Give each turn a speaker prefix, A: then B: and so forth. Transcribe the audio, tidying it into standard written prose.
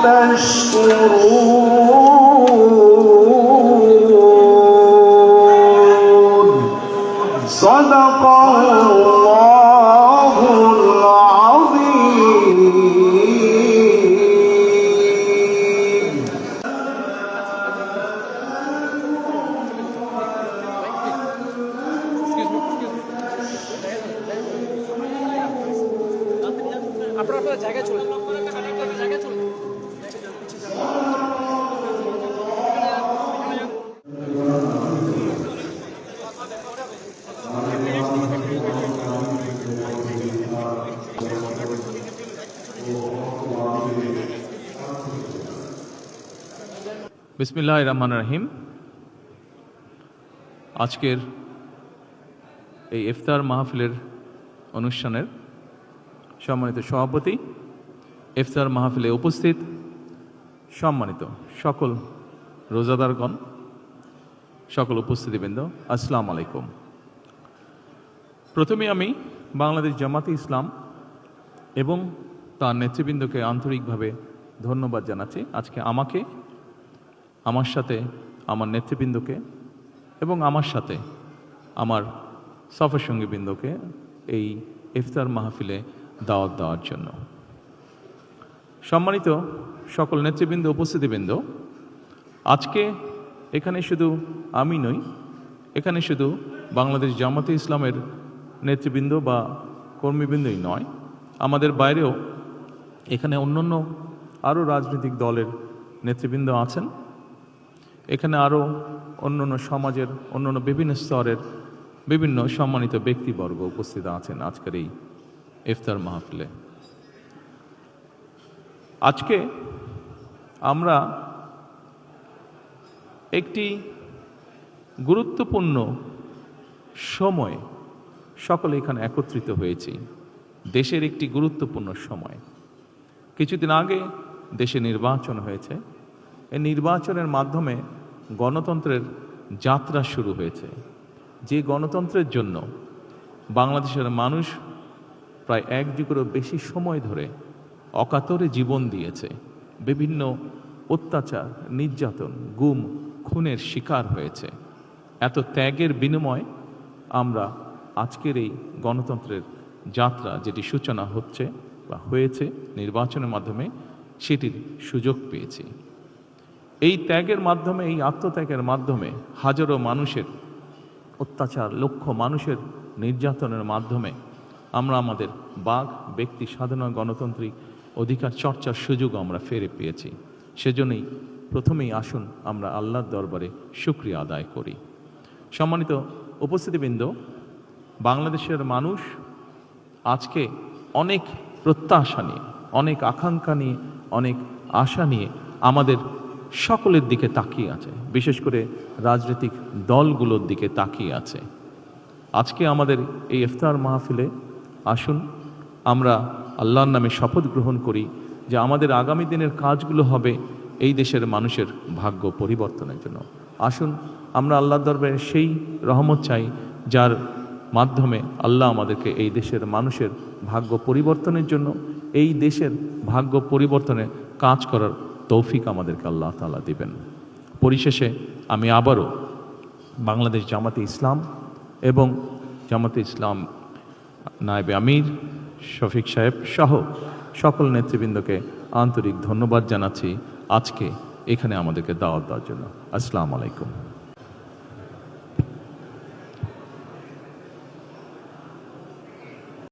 A: تشكرون صدق الله العظيم.
B: আপনারা জায়গায় চলে
C: বিসমিল্লাহির রহমানির রহিম। আজকের এই ইফতার মাহফিলের অনুষ্ঠানের সম্মানিত সভাপতি, ইফতার মাহফিলে উপস্থিত সম্মানিত সকল রোজাদারগণ, সকল উপস্থিতিবৃন্দ, আসসালামু আলাইকুম। প্রথমে আমি বাংলাদেশ জামাতে ইসলাম এবং তার নেতৃবৃন্দকে আন্তরিকভাবে ধন্যবাদ জানাচ্ছি। আজকে আমাকে, আমার সাথে আমার নেতৃবৃন্দকে এবং আমার সাথে আমার সফর সঙ্গীবৃন্দকে এই ইফতার মাহফিলে দাওয়াত দেওয়ার জন্য। সম্মানিত সকল নেতৃবৃন্দ, উপস্থিতিবৃন্দ, আজকে এখানে শুধু আমি নই, এখানে শুধু বাংলাদেশ জামাতে ইসলামের নেতৃবৃন্দ বা কর্মীবৃন্দই নয়, আমাদের বাইরেও এখানে অন্যান্য আরও রাজনৈতিক দলের নেতৃবৃন্দ আছেন। এখানে আরও অন্যান্য সমাজের অন্যান্য বিভিন্ন স্তরের বিভিন্ন সম্মানিত ব্যক্তিবর্গ উপস্থিত আছেন আজকের এই ইফতার মাহফিলে। আজকে আমরা একটি গুরুত্বপূর্ণ সময় সকলে এখানে একত্রিত হয়েছি। দেশের একটি গুরুত্বপূর্ণ সময়। কিছুদিন আগে দেশে নির্বাচন হয়েছে। এই নির্বাচনের মাধ্যমে গণতন্ত্রের যাত্রা শুরু হয়েছে। যে গণতন্ত্রের জন্য বাংলাদেশের মানুষ প্রায় এক যুগেরও বেশি সময় ধরে অকাতরে জীবন দিয়েছে, বিভিন্ন অত্যাচার, নির্যাতন, গুম, খুনের শিকার হয়েছে। এত ত্যাগের বিনিময়ে আমরা আজকের এই গণতন্ত্রের যাত্রা, যেটি সূচনা হচ্ছে বা হয়েছে নির্বাচনের মাধ্যমে, সেটির সুযোগ পেয়েছি। এই ত্যাগের মাধ্যমে, এই আত্মত্যাগের মাধ্যমে হাজারো মানুষের অত্যাচার, লক্ষ মানুষের নির্যাতনের মাধ্যমে আমরা আমাদের বাক, ব্যক্তি স্বাধীন গণতান্ত্রিক অধিকার চর্চার সুযোগ আমরা ফিরে পেয়েছি। সেজন্যই প্রথমেই আসুন আমরা আল্লাহর দরবারে শুকরিয়া আদায় করি। সম্মানিত উপস্থিতিবৃন্দ, বাংলাদেশের মানুষ আজকে অনেক প্রত্যাশা নিয়ে, অনেক আকাঙ্ক্ষা নিয়ে, অনেক আশা নিয়ে আমাদের সকলের দিকে তাকিয়ে আছে, বিশেষ করে রাজনৈতিক দলগুলোর দিকে তাকিয়ে আছে। আজকে আমাদের এই ইফতার মাহফিলে আসুন আমরা আল্লাহর নামে শপথ গ্রহণ করি যে আমাদের আগামী দিনের কাজগুলো হবে এই দেশের মানুষের ভাগ্য পরিবর্তনের জন্য। আসুন আমরা আল্লাহর দরবারে সেই রহমত চাই যার মাধ্যমে আল্লাহ আমাদেরকে এই দেশের মানুষের ভাগ্য পরিবর্তনের জন্য, এই দেশের ভাগ্য পরিবর্তনে কাজ করার তৌফিক আমাদেরকে আল্লাহ তাআলা দিবেন। পরিশেষে আমি আবারও বাংলাদেশ জামাতে ইসলাম এবং জামাতে ইসলাম নায়েবে আমির শফিক সাহেব সহ সকল নেতৃবৃন্দকে আন্তরিক ধন্যবাদ জানাচ্ছি আজকে এখানে আমাদেরকে দাওয়াত দেওয়ার জন্য। আসসালামু আলাইকুম।